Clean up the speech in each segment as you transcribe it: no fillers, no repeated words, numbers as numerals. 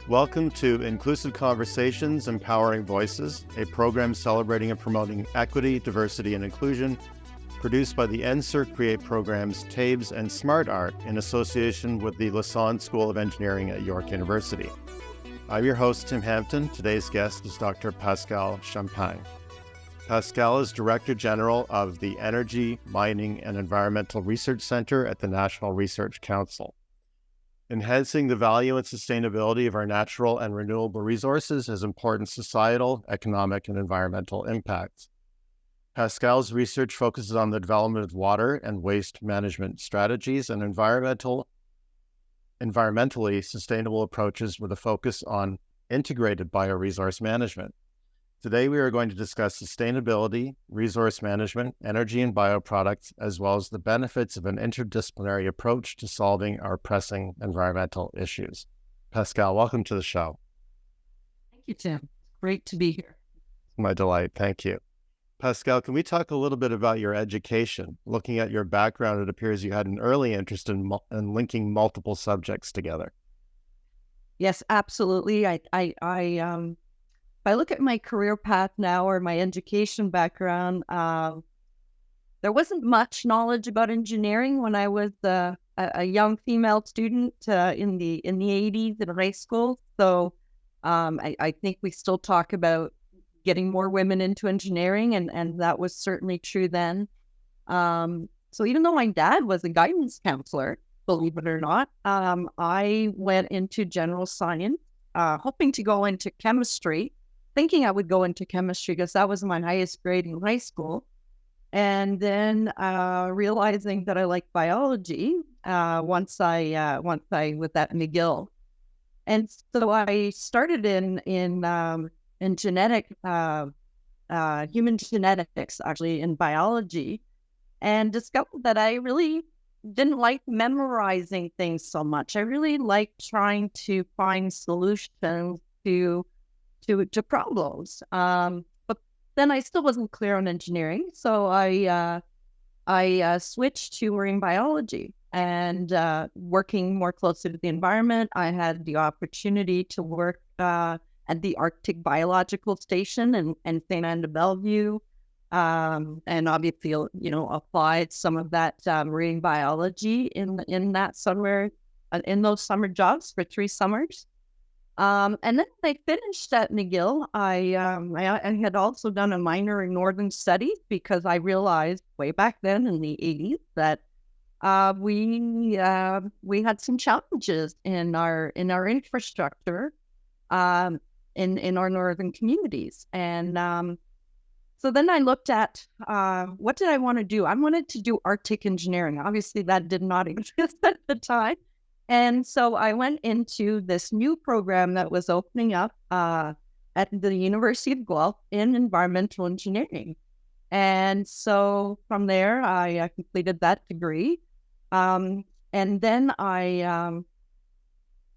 Welcome to Inclusive Conversations, Empowering Voices, a program celebrating and promoting equity, diversity, and inclusion, produced by the NSERC Create programs TABES and Smart Art in association with the Lassonde School of Engineering at York University. I'm your host, Tim Hampton. Today's guest is Dr. Pascale Champagne. Pascale is Director General of the Energy, Mining, and Environmental Research Center at the National Research Council. Enhancing the value and sustainability of our natural and renewable resources has important societal, economic, and environmental impacts. Pascale's research focuses on the development of water and waste management strategies and environmentally sustainable approaches with a focus on integrated bioresource management. Today, we are going to discuss sustainability, resource management, energy and bioproducts, as well as the benefits of an interdisciplinary approach to solving our pressing environmental issues. Pascale, welcome to the show. Thank you, Tim. Great to be here. My delight. Thank you. Pascale, can we talk a little bit about your education? Looking at your background, it appears you had an early interest in linking multiple subjects together. Yes, absolutely. If I look at my career path now or my education background, there wasn't much knowledge about engineering when I was a young female student in the 80s in high school. So I think we still talk about getting more women into engineering, and that was certainly true then. So even though my dad was a guidance counselor, believe it or not, I went into general science, hoping to go into chemistry, thinking I would go into chemistry because that was my highest grade in high school. And then realizing that I liked biology once I was at McGill. And so I started in genetic, human genetics, actually in biology, and discovered that I really didn't like memorizing things so much. I really liked trying to find solutions to problems. But then I still wasn't clear on engineering. So I switched to marine biology and working more closely with the environment. I had the opportunity to work at the Arctic Biological Station in St. Anne de Bellevue. And obviously, applied some of that marine biology in that summer, in those summer jobs for 3 summers. And then I finished at McGill. I had also done a minor in Northern Studies because I realized way back then in the 80s that we had some challenges in our infrastructure in our northern communities. And so then I looked at what did I want to do? I wanted to do Arctic engineering. Obviously, that did not exist at the time. And so I went into this new program that was opening up at the University of Guelph in environmental engineering. And so from there, I completed that degree. And then I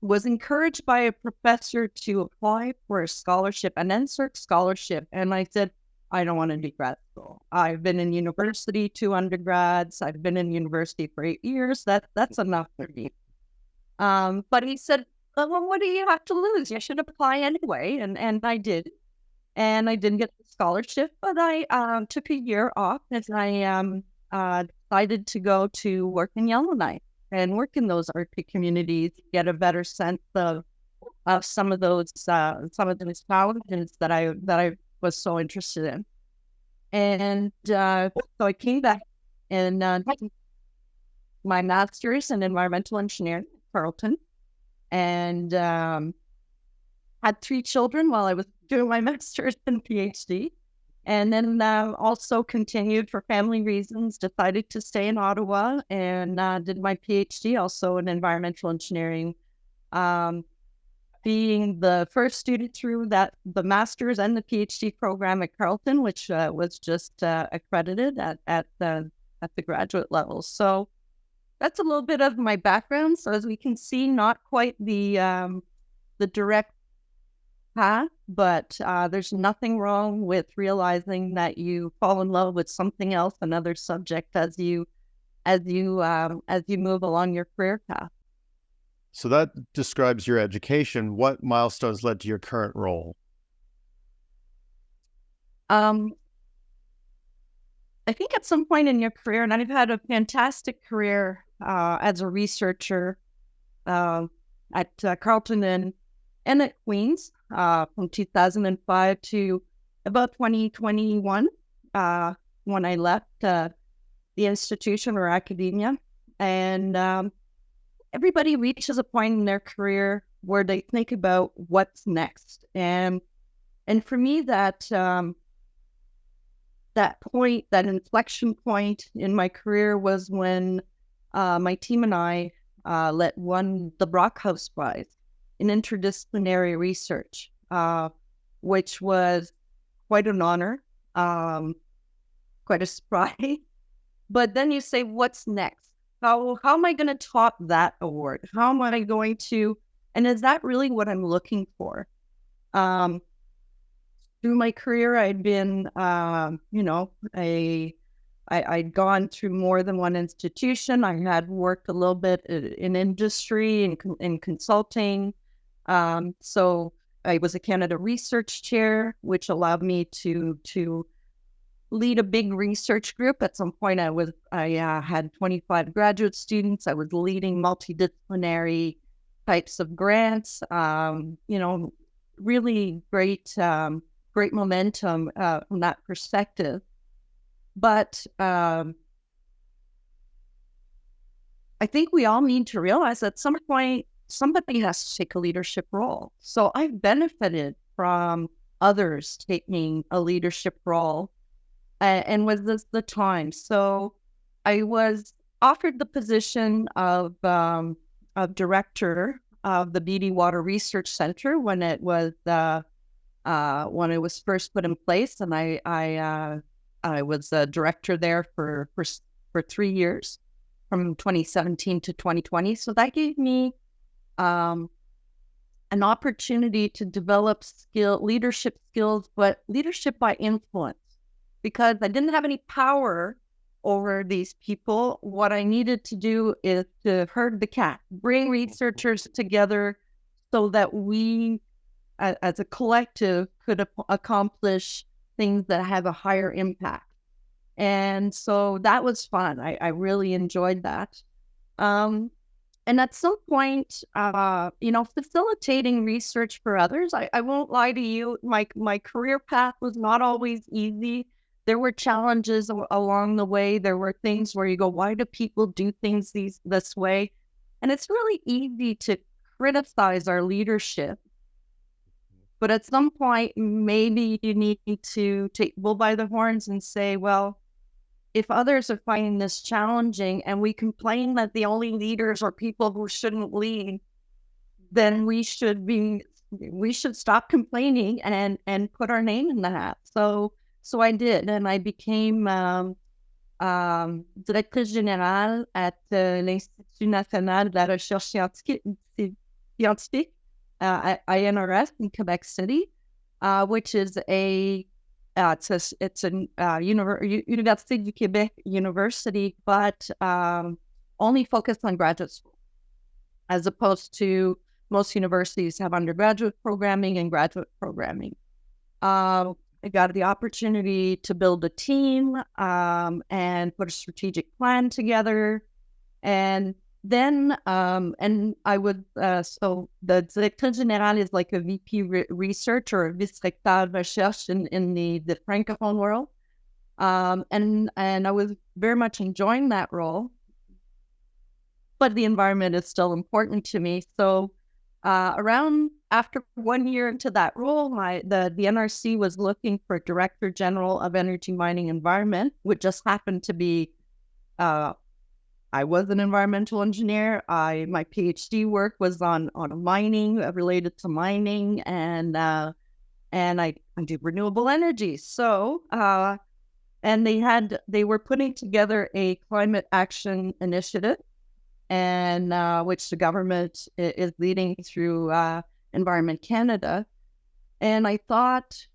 was encouraged by a professor to apply for a scholarship, an NSERC scholarship. And I said, I don't want to do grad school. I've been in university 2 undergrads. I've been in university for 8 years. That's enough for me. But he said, well, what do you have to lose? You should apply anyway. And I did. And I didn't get the scholarship, but I took a year off as I decided to go to work in Yellowknife and work in those Arctic communities, get a better sense of some of those challenges that I was so interested in. And so I came back and my master's in environmental engineering at Carleton, and had 3 children while I was doing my master's and PhD. And then also continued for family reasons, decided to stay in Ottawa and did my PhD also in environmental engineering, being the first student through the master's and the PhD program at Carleton, which was just accredited at the graduate level. So that's a little bit of my background. So as we can see, not quite the direct path, but there's nothing wrong with realizing that you fall in love with something else, another subject, as you move along your career path. So that describes your education. What milestones led to your current role? Um, I think at some point in your career, and I've had a fantastic career as a researcher at Carleton and at Queen's from 2005 to about 2021 when I left the institution or academia. And everybody reaches a point in their career where they think about what's next. And for me, that point, that inflection point in my career was when my team and I won the Brockhouse Prize in interdisciplinary research, which was quite an honor, quite a surprise. But then you say, what's next? How am I going to top that award? How am I going to, and is that really what I'm looking for? Through my career, I'd been, I'd gone through more than one institution. I had worked a little bit in industry and in consulting. So I was a Canada Research Chair, which allowed me to lead a big research group. At some point, I had 25 graduate students. I was leading multidisciplinary types of grants. Really great momentum from that perspective. But I think we all need to realize at some point, somebody has to take a leadership role. So I've benefited from others taking a leadership role and was this the time. So I was offered the position of director of the BD Water Research Center when it was first put in place, and I was a director there for 3 years, from 2017 to 2020. So that gave me an opportunity to develop leadership skills, but leadership by influence, because I didn't have any power over these people. What I needed to do is to herd the cat, bring researchers together so that we, as a collective, could accomplish things that have a higher impact. And so that was fun. I really enjoyed that. And at some point, facilitating research for others, I won't lie to you, my career path was not always easy. There were challenges along the way. There were things where you go, why do people do things this way? And it's really easy to criticize our leadership. But at some point, maybe you need to take bull by the horns and say, well, if others are finding this challenging and we complain that the only leaders are people who shouldn't lead, then we should stop complaining and put our name in the hat. So I did, and I became directrice générale at l'Institut national de la recherche scientifique, INRS, in Quebec City, which is it's a Université du Québec university, but only focused on graduate school, as opposed to most universities have undergraduate programming and graduate programming. I got the opportunity to build a team and put a strategic plan together. And then, and I would, so the directeur général is like a VP research or a vice-recteur recherche in the Francophone world. And I was very much enjoying that role, but the environment is still important to me. So around after 1 year into that role, the NRC was looking for Director General of Energy, Mining, Environment, which just happened to be, I was an environmental engineer. My PhD work was on mining, related to mining, and I do renewable energy. So, and they were putting together a climate action initiative, and which the government is leading through Environment Canada. And I thought,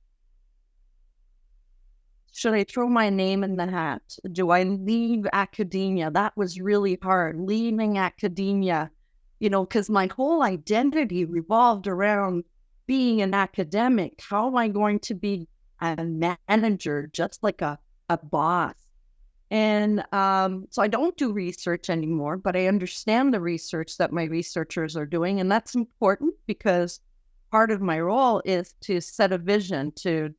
should I throw my name in the hat? Do I leave academia? That was really hard, leaving academia because my whole identity revolved around being an academic. How am I going to be a manager, just like a boss? And so I don't do research anymore, but I understand the research that my researchers are doing. And that's important because part of my role is to set a vision, to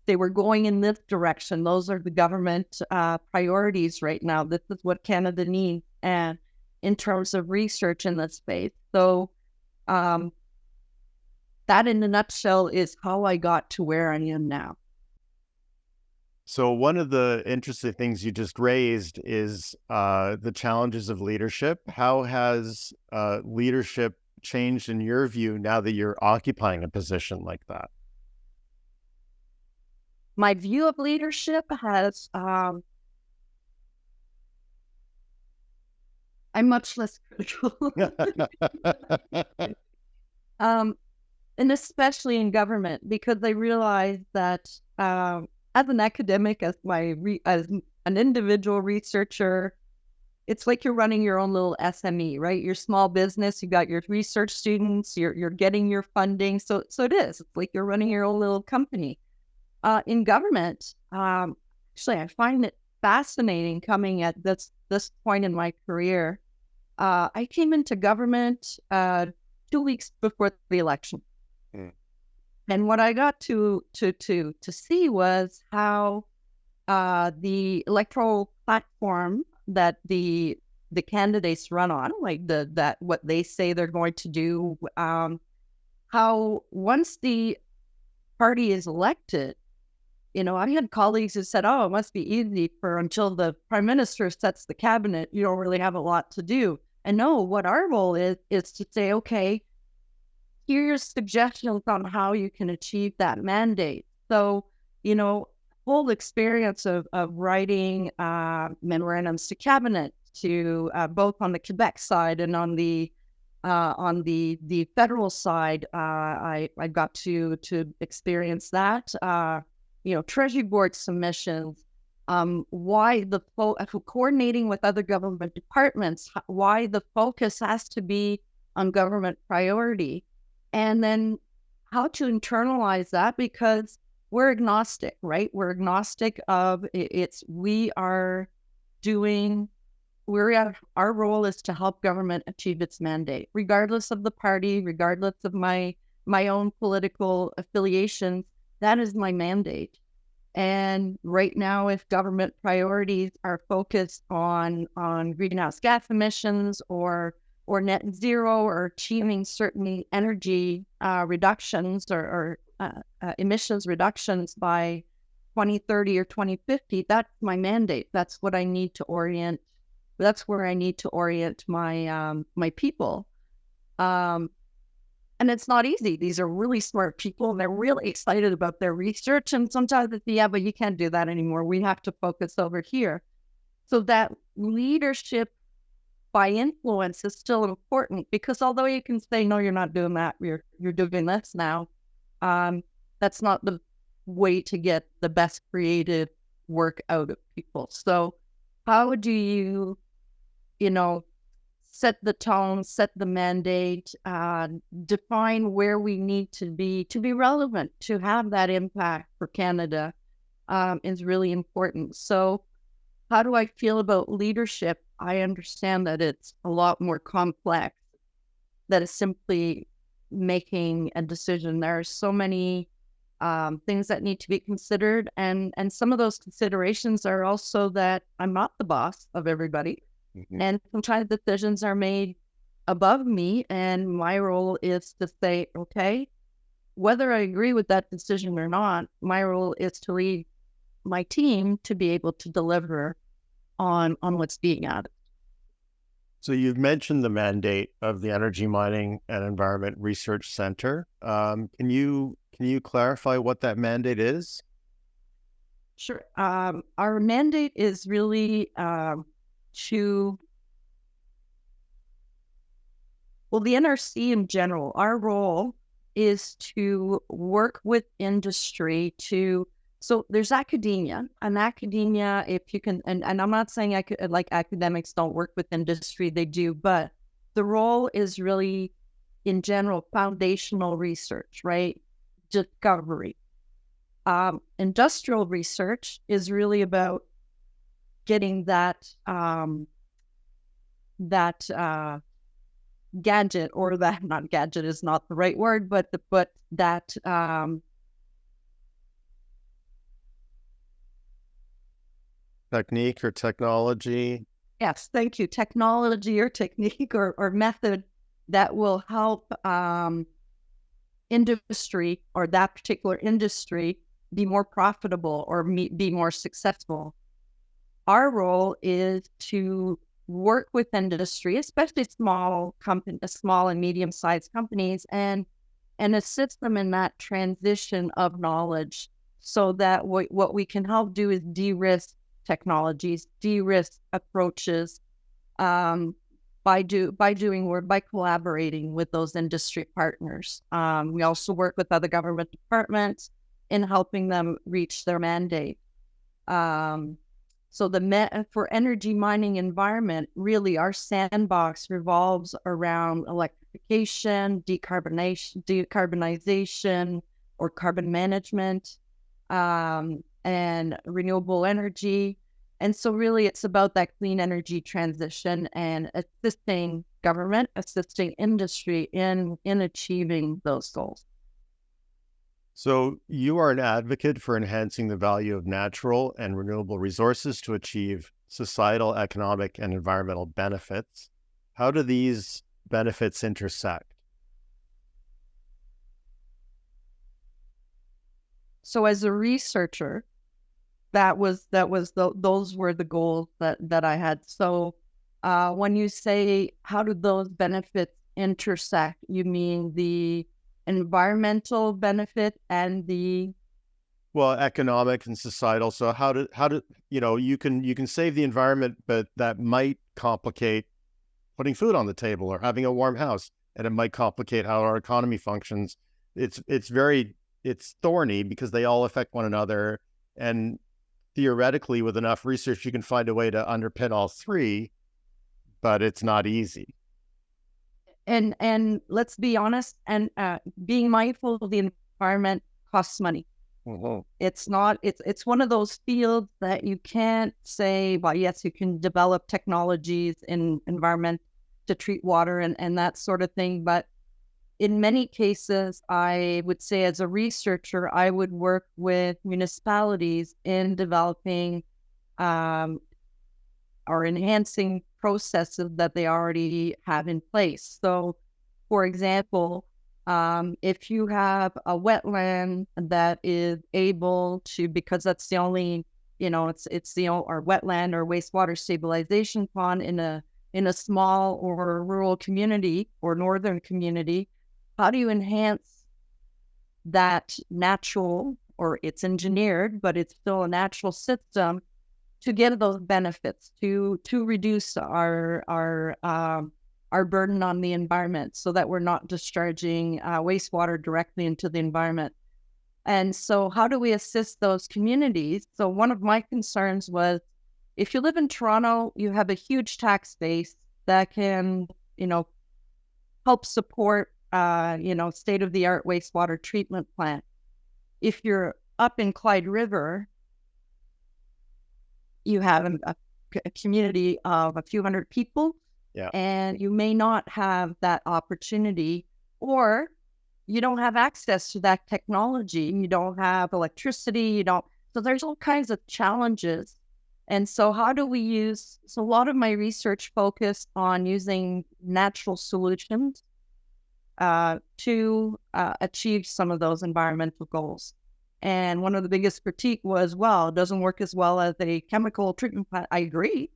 say we're going in this direction. Those are the government priorities right now. This is what Canada needs, and in terms of research in this space. So that in a nutshell is how I got to where I am now. So one of the interesting things you just raised is the challenges of leadership. How has leadership changed in your view now that you're occupying a position like that? My view of leadership has, I'm much less critical. And especially in government, because I realize that as an academic, as as an individual researcher, it's like you're running your own little SME, right? Your small business, you got your research students, you're getting your funding. So it is. It's like you're running your own little company. In government, actually, I find it fascinating coming at this point in my career. I came into government 2 weeks before the election. And what I got to see was how the electoral platform that the candidates run on, like that what they say they're going to do, how once the party is elected, I had colleagues who said, "Oh, it must be easy for until the prime minister sets the cabinet, you don't really have a lot to do." And no, what our role is to say, okay, here's suggestions on how you can achieve that mandate. So, whole experience of writing memorandums to cabinet, to both on the Quebec side and on the federal side, I got to experience that. Treasury board submissions, why coordinating with other government departments, why the focus has to be on government priority, and then how to internalize that, because we're agnostic, right? We're agnostic of our role is to help government achieve its mandate, regardless of the party, regardless of my own political affiliations. That is my mandate. And right now, if government priorities are focused on greenhouse gas emissions or net zero, or achieving certain energy reductions or emissions reductions by 2030 or 2050, that's my mandate. That's what I need to orient. That's where I need to orient my my people. And it's not easy. These are really smart people, and they're really excited about their research. And sometimes they say, yeah, but you can't do that anymore. We have to focus over here. So that leadership by influence is still important, because although you can say, no, you're not doing that, you're doing this now, that's not the way to get the best creative work out of people. So how do you, set the tone, set the mandate, define where we need to be relevant, to have that impact for Canada, is really important. So how do I feel about leadership? I understand that it's a lot more complex than simply making a decision. There are so many things that need to be considered. And some of those considerations are also that I'm not the boss of everybody. Mm-hmm. And sometimes decisions are made above me, and my role is to say, okay, whether I agree with that decision or not, my role is to lead my team to be able to deliver on what's being added. So you've mentioned the mandate of the Energy, Mining and Environment Research Center. Can you clarify what that mandate is? Sure. Our mandate is really the NRC in general, our role is to work with industry so there's academia, if you can, and I'm not saying like academics don't work with industry, they do, but the role is really, in general, foundational research, right? Discovery. Industrial research is really about getting that gadget, or that, not gadget is not the right word, but that Technique or technology. yes, thank you, technology or technique or method that will help industry, or that particular industry, be more profitable or be more successful. Our role is to work with industry, especially small and medium-sized companies, and assist them in that transition of knowledge, so that what we can help do is de-risk technologies, de-risk approaches, by collaborating with those industry partners. We also work with other government departments in helping them reach their mandate. So for energy mining environment, really our sandbox revolves around electrification, decarbonization or carbon management, and renewable energy. And so really it's about that clean energy transition and assisting government, assisting industry in achieving those goals. So you are an advocate for enhancing the value of natural and renewable resources to achieve societal, economic, and environmental benefits. How do these benefits intersect? So as a researcher, those were the goals that I had. So when you say how do those benefits intersect, you mean the environmental benefit and the economic and societal. So how do you can save the environment, but that might complicate putting food on the table or having a warm house, and it might complicate how our economy functions. It's thorny because they all affect one another, and theoretically, with enough research, you can find a way to underpin all three, but it's not easy. And let's be honest, and being mindful of the environment costs money. Mm-hmm. It's one of those fields that you can't say, well, yes, you can develop technologies in environment to treat water and that sort of thing. But in many cases, I would say as a researcher, I would work with municipalities in developing or enhancing processes that they already have in place. So, for example, if you have a wetland that is able to, because that's the only, it's the or wetland or wastewater stabilization pond in a small or rural community or northern community, how do you enhance that natural, or it's engineered, but it's still a natural system to get those benefits, to reduce our burden on the environment, so that we're not discharging wastewater directly into the environment. And so how do we assist those communities? So one of my concerns was, if you live in Toronto, you have a huge tax base that can, help support, state-of-the-art wastewater treatment plant. If you're up in Clyde River, you have a community of a few hundred people, and you may not have that opportunity, or you don't have access to that technology. You don't have electricity. So there's all kinds of challenges. And so how do we use, so a lot of my research focused on using natural solutions to achieve some of those environmental goals. And one of the biggest critique was, well, it doesn't work as well as a chemical treatment plant. I agree,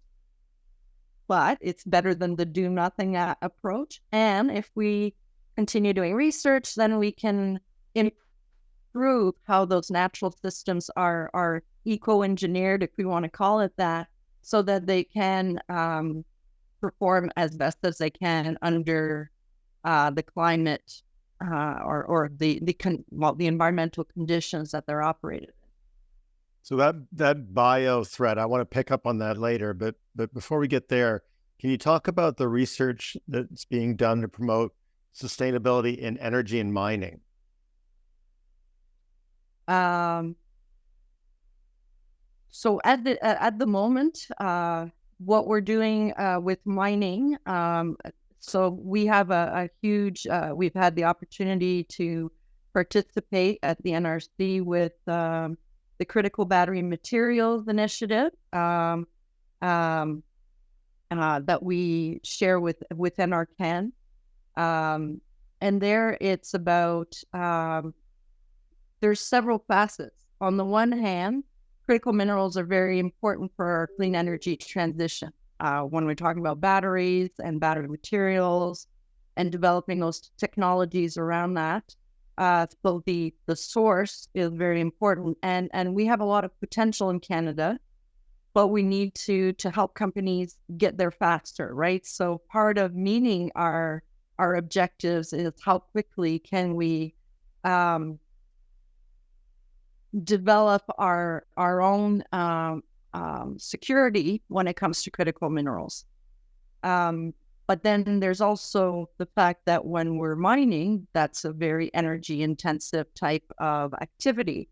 but it's better than the do nothing approach. And if we continue doing research, then we can improve how those natural systems are eco-engineered, if we want to call it that, so that they can perform as best as they can under the climate or the environmental conditions that they're operated in. So that bio thread, I want to pick up on that later, but before we get there, Can you talk about the research that's being done to promote sustainability in energy and mining? Um, so at the moment, what we're doing with mining, so we have a huge. We've had the opportunity to participate at the NRC with the Critical Battery Materials Initiative that we share within our CAN. And there it's about, there's several facets. On the one hand, critical minerals are very important for our clean energy transition. When we're talking about batteries and battery materials and developing those technologies around that. So the source is very important, and we have a lot of potential in Canada, but we need to help companies get there faster, right? So part of meeting our objectives is how quickly can we develop our own security when it comes to critical minerals. But then there's also the fact that when we're mining, that's a very energy intensive type of activity.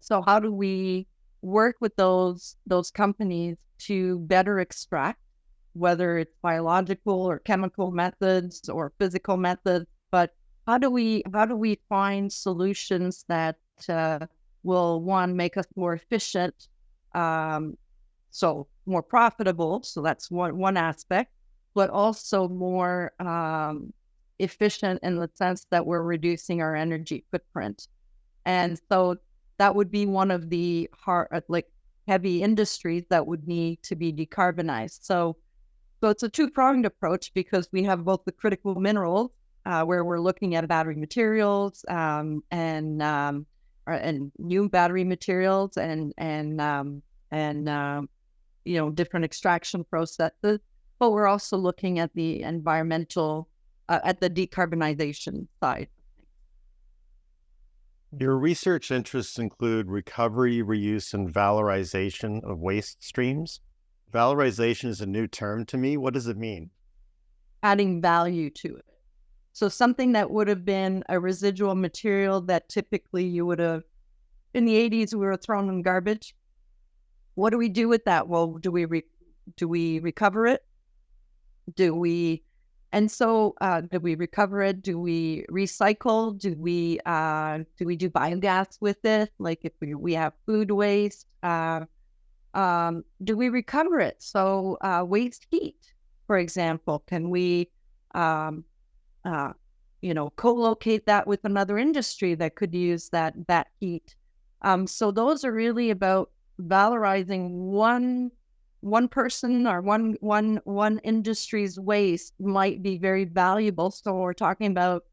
So how do we work with those companies to better extract, whether it's biological or chemical methods or physical methods, but how do we find solutions that will, one, make us more efficient, so more profitable, so that's one aspect, but also more efficient in the sense that we're reducing our energy footprint. And so that would be one of the heavy industries that would need to be decarbonized. So it's a two-pronged approach, because we have both the critical minerals, where we're looking at battery materials and new battery materials and different extraction processes. But we're also looking at the environmental, at the decarbonization side. Your research interests include recovery, reuse, and valorization of waste streams. Valorization is a new term to me. What does it mean? Adding value to it. So something that would have been a residual material that typically you would have, in the 80s, we were throwing in garbage. What do we do with that? Well, do we recover it? Do we recover it? Do we recycle? Do we do biogas with it? Like if we have food waste, do we recover it? So waste heat, for example, can we co-locate that with another industry that could use that heat? So those are really about valorizing one person or one industry's waste might be very valuable. So we're talking about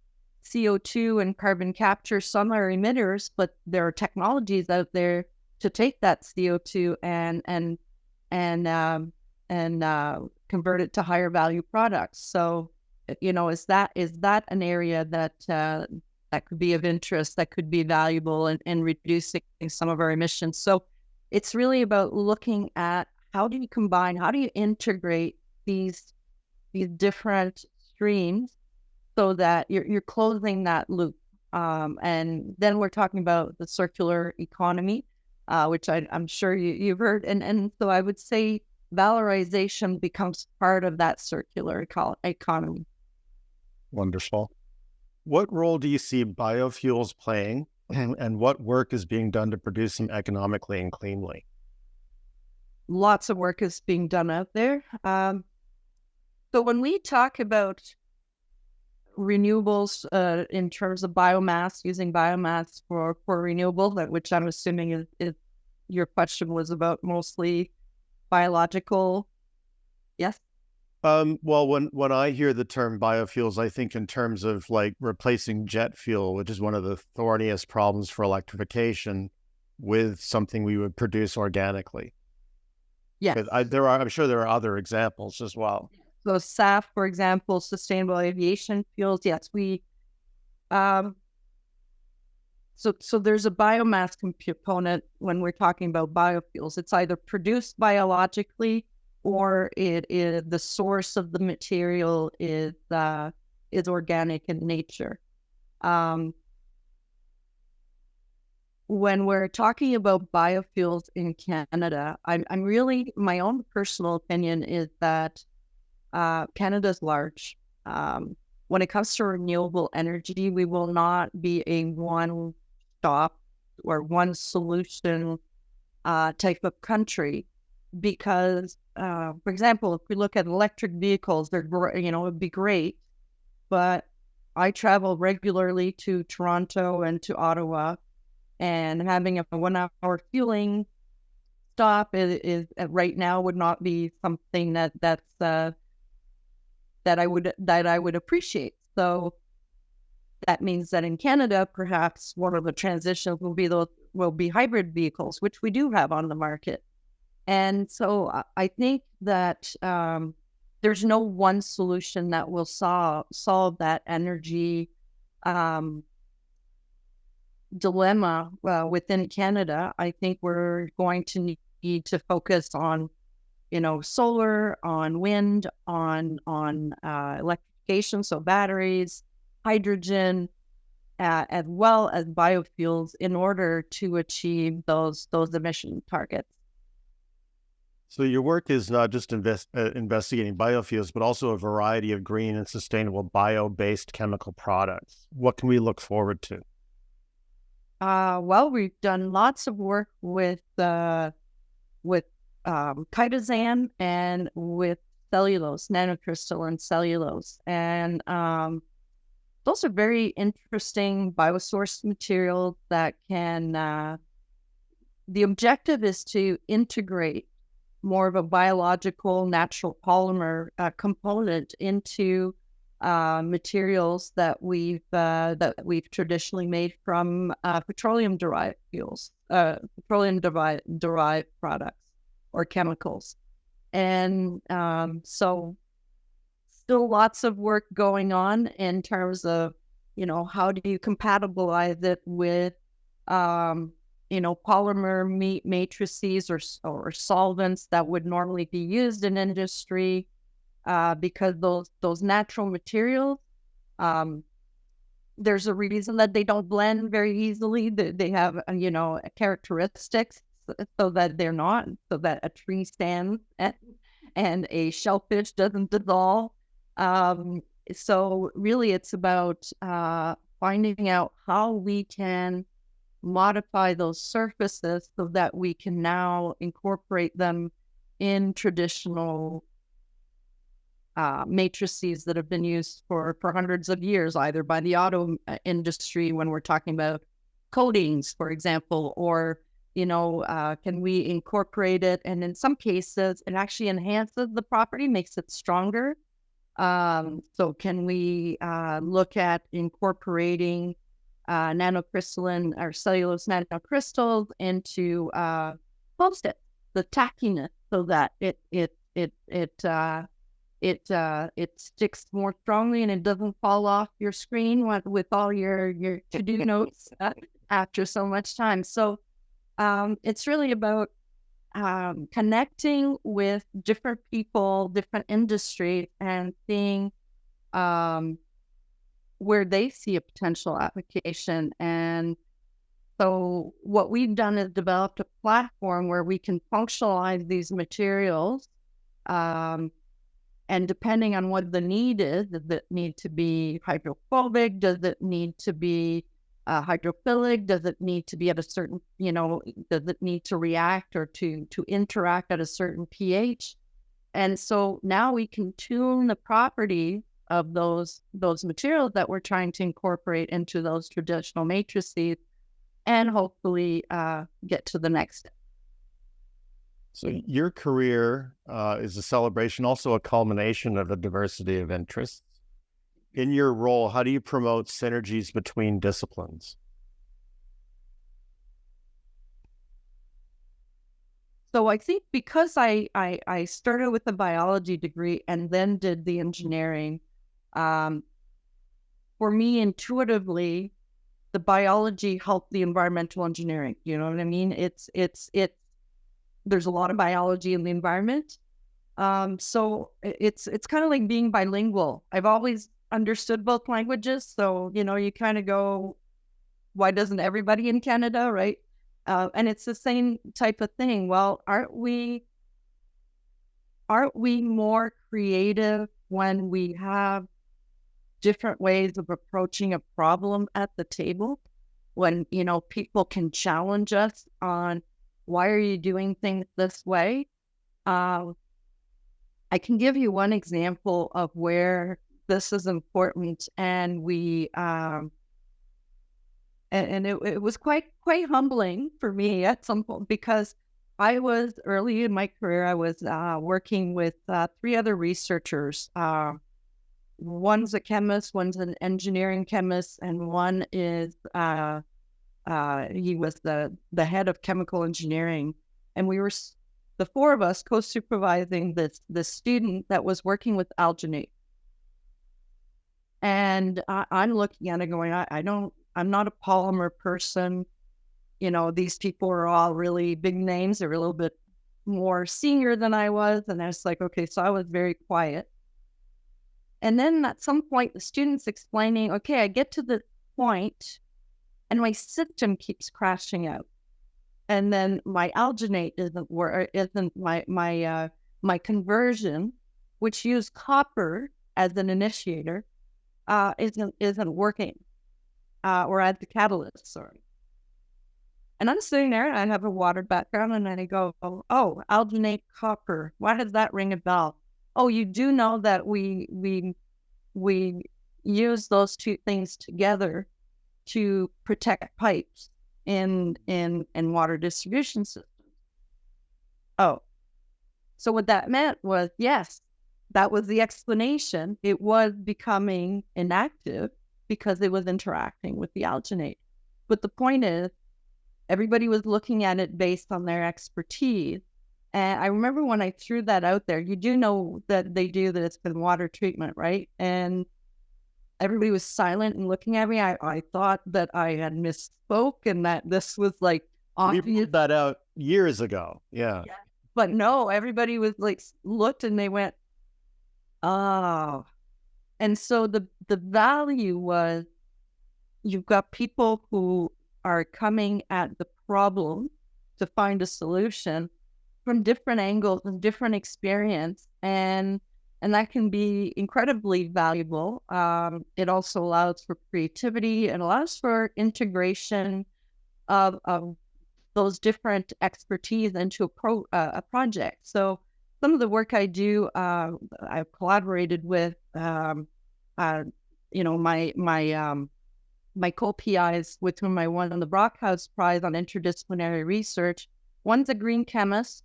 CO2 and carbon capture. Some are emitters, but there are technologies out there to take that CO2 and convert it to higher value products. So, is that an area that could be of interest, that could be valuable in reducing some of our emissions? So it's really about looking at how do you integrate these different streams so that you're closing that loop. And then we're talking about the circular economy, which I'm sure you've heard. And so I would say valorization becomes part of that circular economy. Wonderful. What role do you see biofuels playing, and what work is being done to produce them economically and cleanly? Lots of work is being done out there. So when we talk about renewables in terms of biomass, using biomass for renewables, which I'm assuming is your question was about mostly biological. Yes. Well, when I hear the term biofuels, I think in terms of like replacing jet fuel, which is one of the thorniest problems for electrification, with something we would produce organically. Yeah. I'm sure there are other examples as well. So SAF, for example, sustainable aviation fuels. Yes, so there's a biomass component when we're talking about biofuels. It's either produced biologically or it is the source of the material is organic in nature. When we're talking about biofuels in Canada, I'm really, my own personal opinion is that Canada's large. When it comes to renewable energy, we will not be a one stop or one solution type of country, because, for example, if we look at electric vehicles, it'd be great, but I travel regularly to Toronto and to Ottawa, and having a 1 hour fueling stop is right now would not be something that I would appreciate. So that means that in Canada, perhaps one of the transitions will be hybrid vehicles, which we do have on the market. And so I think that there's no one solution that will solve that energy dilemma within Canada. I think we're going to need to focus on, solar, on wind, on electrification, so batteries, hydrogen, as well as biofuels, in order to achieve those emission targets. So your work is not just investigating biofuels, but also a variety of green and sustainable bio-based chemical products. What can we look forward to? Well, we've done lots of work with chitosan and with cellulose, nanocrystalline cellulose, and those are very interesting biosourced materials that can. The objective is to integrate more of a biological, natural polymer component into materials that we've traditionally made from petroleum-derived fuels, petroleum-derived products or chemicals. And so still lots of work going on in terms of, how do you compatibilize it with, polymer matrices or solvents that would normally be used in industry, because those natural materials, there's a reason that they don't blend very easily. They have, characteristics so that a tree stand and a shellfish doesn't dissolve. So really it's about finding out how we can modify those surfaces so that we can now incorporate them in traditional matrices that have been used for hundreds of years, either by the auto industry when we're talking about coatings, for example, or, can we incorporate it? And in some cases, it actually enhances the property, makes it stronger. So can we look at incorporating nanocrystalline or cellulose nanocrystals into post-it, the tackiness, so that it sticks more strongly and it doesn't fall off your screen with all your to-do notes after so much time. So it's really about connecting with different people, different industries, and seeing where they see a potential application. And so what we've done is developed a platform where we can functionalize these materials. And depending on what the need is, does it need to be hydrophobic? Does it need to be hydrophilic? Does it need to be at a certain, does it need to react or to interact at a certain pH? And so now we can tune the property of those materials that we're trying to incorporate into those traditional matrices, and hopefully get to the next step. So your career is a celebration, also a culmination of a diversity of interests. In your role, how do you promote synergies between disciplines? So I think because I started with a biology degree and then did the engineering, for me, intuitively, the biology helped the environmental engineering. You know what I mean? There's a lot of biology in the environment. So it's kind of like being bilingual. I've always understood both languages. So, you kind of go, why doesn't everybody in Canada, right? And it's the same type of thing. Well, aren't we more creative when we have different ways of approaching a problem at the table? When, people can challenge us on, why are you doing things this way? Uh, I can give you one example of where this is important, and it was quite humbling for me at some point, because I was early in my career. I was working with three other researchers. One's a chemist, one's an engineering chemist, and one is he was the head of chemical engineering, and we were the four of us co-supervising this student that was working with alginate. And I'm looking at it going, I'm not a polymer person. These people are all really big names. They're a little bit more senior than I was. And I was like, okay, so I was very quiet. And then at some point, the student's explaining, okay, I get to the point and my system keeps crashing out. And then my alginate isn't my conversion, which used copper as an initiator, isn't working, or as the catalyst, sorry. And I'm sitting there, and I have a water background, and I go, oh, alginate copper. Why does that ring a bell? Oh, you do know that we use those two things together to protect pipes in water distribution systems. Oh, so what that meant was, yes, that was the explanation. It was becoming inactive because it was interacting with the alginate. But the point is, everybody was looking at it based on their expertise. And I remember when I threw that out there, you do know that they do this in water treatment, right? And everybody was silent and looking at me. I thought that I had misspoke and that this was like We obvious. pulled that out years ago. Yeah. But no, everybody was like, looked and they went, oh. And so the value was, you've got people who are coming at the problem to find a solution from different angles and different experience, and that can be incredibly valuable. It also allows for creativity and allows for integration of those different expertise into a project. So some of the work I do, I've collaborated with, my co-PIs, with whom I won the Brockhouse Prize on interdisciplinary research. One's a green chemist,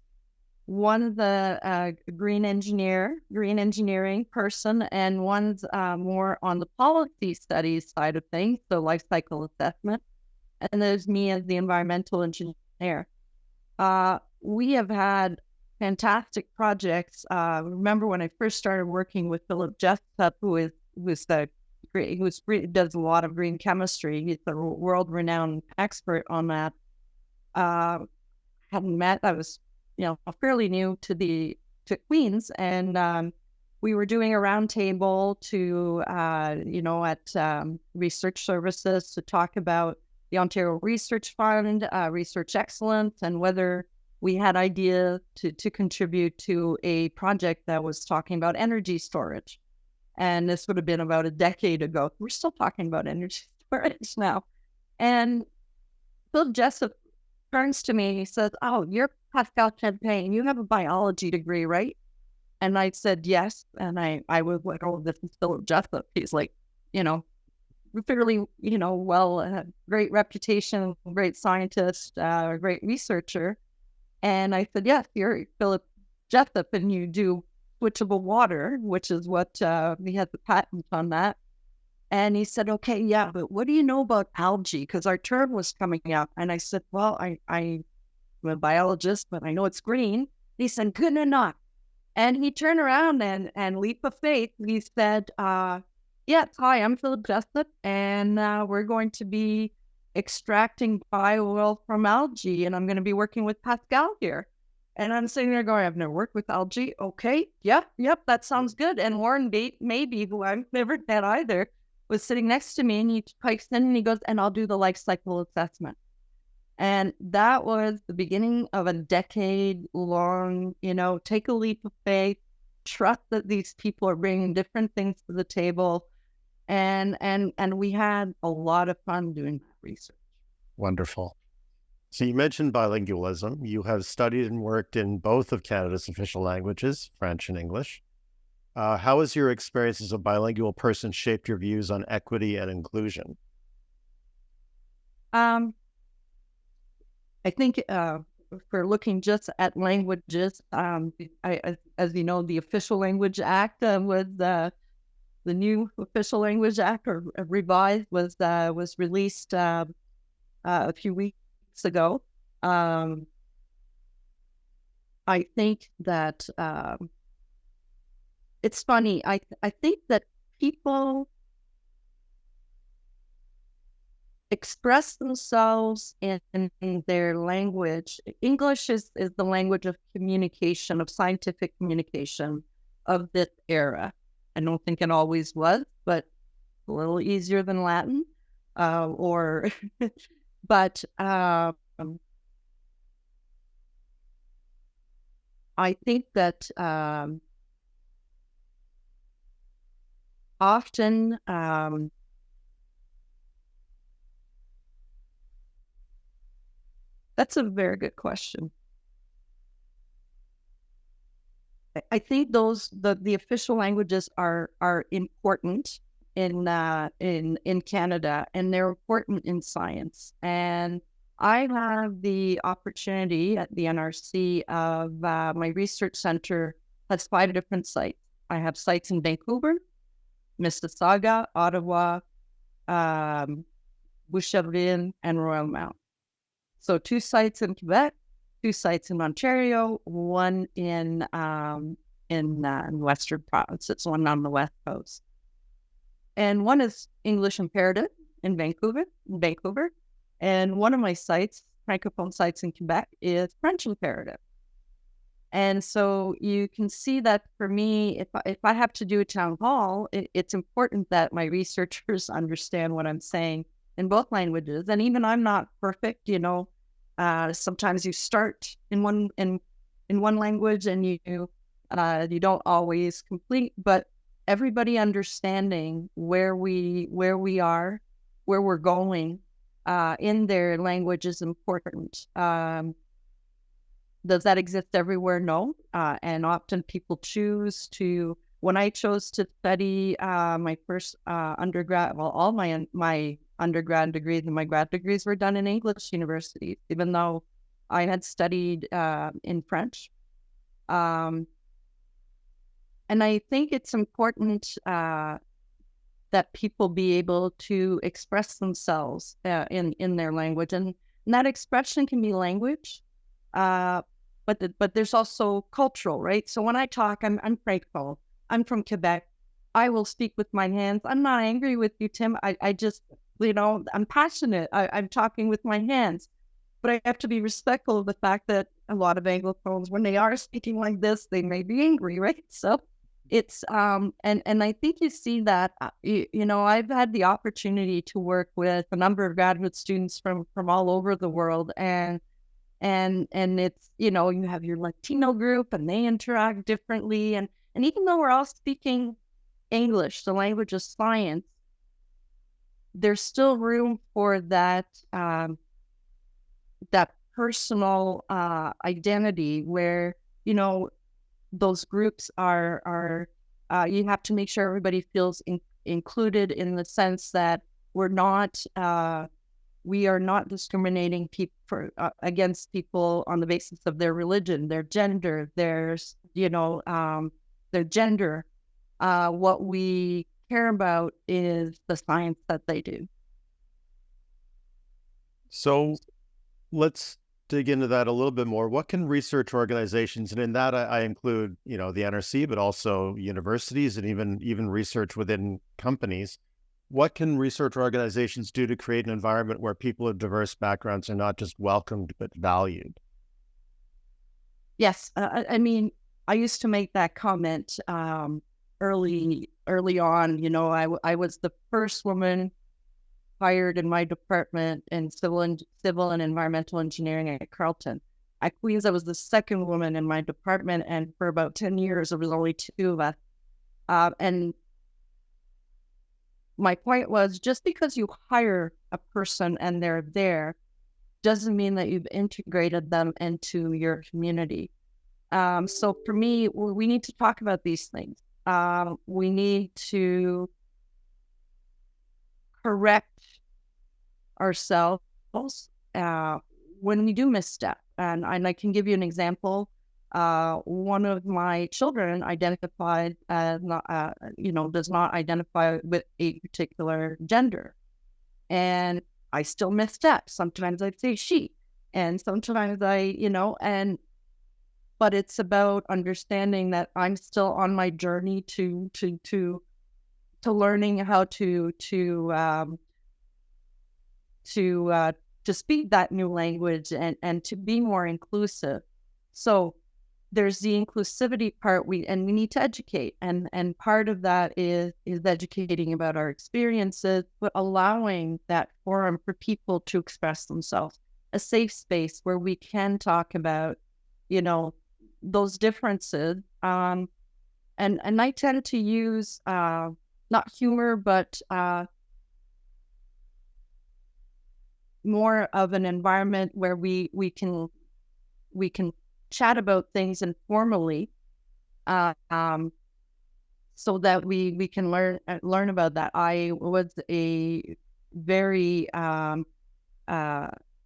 one's a green engineering person, and one's more on the policy studies side of things, so life cycle assessment. And there's me as the environmental engineer. We have had fantastic projects. Remember when I first started working with Philip Jessup, who does a lot of green chemistry. He's a world-renowned expert on that. Hadn't met. I was, fairly new to Queens, and we were doing a roundtable at research services to talk about the Ontario Research Fund, research excellence, and whether we had ideas to contribute to a project that was talking about energy storage. And this would have been about a decade ago. We're still talking about energy storage now. And Phil Jessup turns to me and he says, oh, you're Pascale Champagne. You have a biology degree, right? And I said, yes. And I was like, oh, this is Philip Jessup. He's like, fairly, great reputation, great scientist, great researcher. And I said, yes, you're Philip Jessup and you do switchable water, which is what we had the patent on that. And he said, okay, yeah, but what do you know about algae? Because our term was coming up. And I said, well, I'm a biologist, but I know it's green. He said, good enough. And he turned around and leap of faith, he said, yes, hi, I'm Philip Jessup, and we're going to be extracting bio-oil from algae, and I'm going to be working with Pascale here. And I'm sitting there going, I've never worked with algae. Okay. Yep. That sounds good. And Warren maybe, who I've never met either, was sitting next to me, and he pipes in and he goes, and I'll do the life cycle assessment. And that was the beginning of a decade long, take a leap of faith, trust that these people are bringing different things to the table. And we had a lot of fun doing that research. Wonderful. So you mentioned bilingualism. You have studied and worked in both of Canada's official languages, French and English. How has your experience as a bilingual person shaped your views on equity and inclusion? I think if we're looking just at languages, as you know, the Official Language Act was the new Official Language Act, or revised, was released a few weeks ago. I think that it's funny. I think that people express themselves in their language. English is the language of communication, of scientific communication of this era. I don't think it always was, but a little easier than Latin, but I think that often that's a very good question. I think the official languages are important in Canada, and they're important in science. And I have the opportunity at the NRC of my research center has 5 different sites. I have sites in Vancouver, Mississauga, Ottawa, Boucherville, and Royalmount. So 2 sites in Quebec, 2 sites in Ontario, 1 in Western provinces, 1 on the West Coast. And 1 is English imperative in Vancouver. And one of my sites, Francophone sites in Quebec, is French imperative. And so you can see that for me, if I have to do a town hall, it's important that my researchers understand what I'm saying in both languages. And even I'm not perfect, sometimes you start in one language and you don't always complete, but everybody understanding where we are, where we're going in their language is important. Does that exist everywhere? No. And often people choose to. When I chose to study my first undergrad, well, all my undergrad degrees and my grad degrees were done in English universities, even though I had studied in French. And I think it's important that people be able to express themselves in their language, and that expression can be language, but there's also cultural, right? So when I talk, I'm Francophone. I'm from Quebec. I will speak with my hands. I'm not angry with you, Tim. I just, I'm passionate. I'm talking with my hands. But I have to be respectful of the fact that a lot of Anglophones, when they are speaking like this, they may be angry, right? So it's, and I think you see that, I've had the opportunity to work with a number of graduate students from all over the world, and it's, you have your Latino group and they interact differently. And even though we're all speaking English, the language of science, there's still room for that, that personal identity where, those groups are you have to make sure everybody feels included, in the sense that we are not discriminating against people on the basis of their religion, their gender, their gender. What we care about is the science that they do. So let's dig into that a little bit more. What can research organizations, and in that I include, the NRC, but also universities and even research within companies, what can research organizations do to create an environment where people of diverse backgrounds are not just welcomed, but valued? Yes, I mean, I used to make that comment early on. I was the first woman hired in my department in civil and environmental engineering at Carleton. At Queens, I was the second woman in my department, and for about 10 years, there was only two of us. And my point was, just because you hire a person and they're there doesn't mean that you've integrated them into your community. So for me, we need to talk about these things. We need to correct ourselves uh, when we do misstep. And I can give you an example. One of my children identified as does not identify with a particular gender. And I still misstep. Sometimes I say she, and sometimes but it's about understanding that I'm still on my journey to learning how to speak that new language and to be more inclusive. So there's the inclusivity part we need to educate, and part of that is educating about our experiences, but allowing that forum for people to express themselves, a safe space where we can talk about, those differences. And I tend to use not humor, but more of an environment where we can chat about things informally, so that we can learn about that. I was a very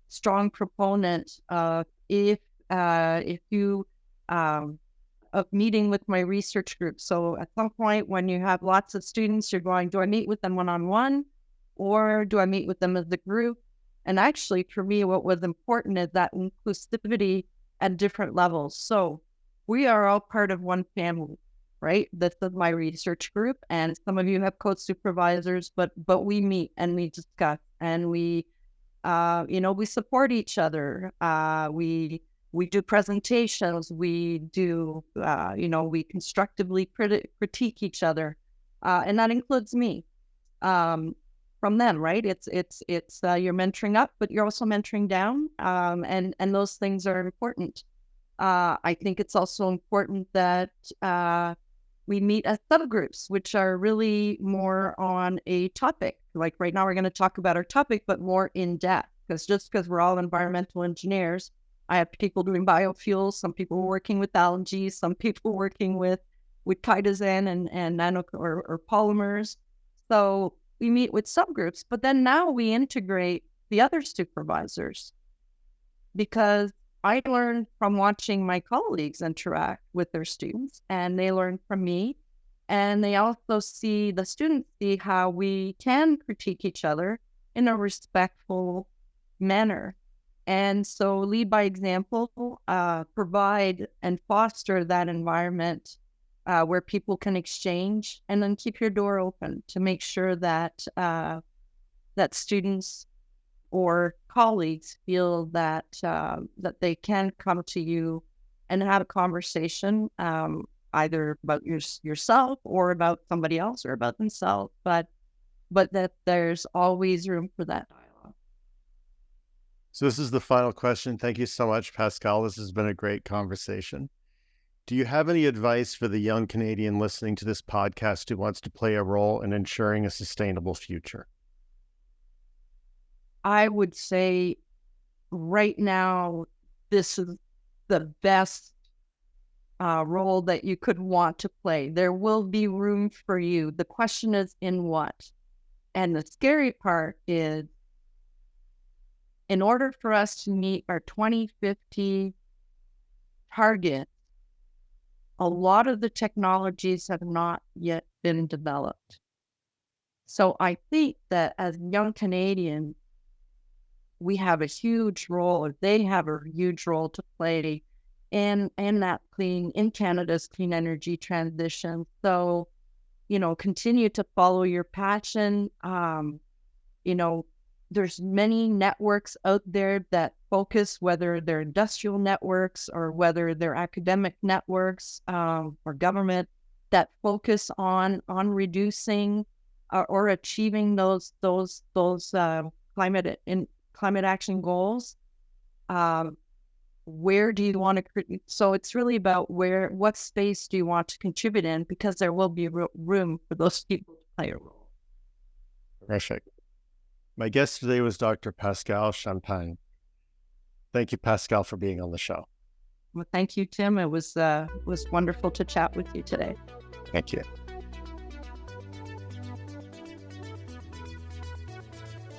strong proponent of if you of meeting with my research group. So at some point when you have lots of students, you're going, do I meet with them one-on-one, or do I meet with them as a group? And actually, for me, what was important is that inclusivity at different levels. So we are all part of one family, right? This is my research group, and some of you have co-supervisors, but we meet and we discuss, and we support each other. We do presentations. We do, we constructively critique each other, and that includes me. From them, right? It's you're mentoring up, but you're also mentoring down, and those things are important. I think it's also important that we meet as subgroups, which are really more on a topic. Like right now, we're going to talk about our topic, but more in depth. Because just because we're all environmental engineers, I have people doing biofuels, some people working with algae, some people working with chitosan and nano or polymers. So we meet with subgroups, but then now we integrate the other supervisors, because I learned from watching my colleagues interact with their students, and they learn from me. And they also see, the students see how we can critique each other in a respectful manner. And so lead by example, provide and foster that environment where people can exchange, and then keep your door open to make sure that that students or colleagues feel that that they can come to you and have a conversation, either about yourself or about somebody else or about themselves, but that there's always room for that dialogue. So this is the final question. Thank you so much, Pascale. This has been a great conversation. Do you have any advice for the young Canadian listening to this podcast who wants to play a role in ensuring a sustainable future? I would say right now, this is the best role that you could want to play. There will be room for you. The question is in what? And the scary part is, in order for us to meet our 2050 target, a lot of the technologies have not yet been developed. So I think that as young Canadians, we have a huge role, or they have a huge role to play in Canada's clean energy transition. So, continue to follow your passion. there's many networks out there that focus, whether they're industrial networks or whether they're academic networks or government, that focus on reducing or achieving those climate action goals. Where do you want to? So it's really about what space do you want to contribute in, because there will be room for those people to play a role. Perfect. My guest today was Dr. Pascale Champagne. Thank you, Pascale, for being on the show. Well, thank you, Tim. It was wonderful to chat with you today. Thank you.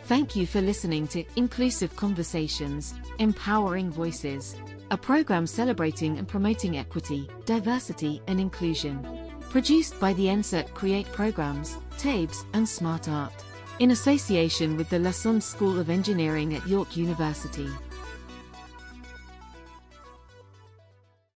Thank you for listening to Inclusive Conversations, Empowering Voices, a program celebrating and promoting equity, diversity, and inclusion. Produced by the NSERC Create Programs, TABES, and Smart Art, in association with the Lassonde School of Engineering at York University.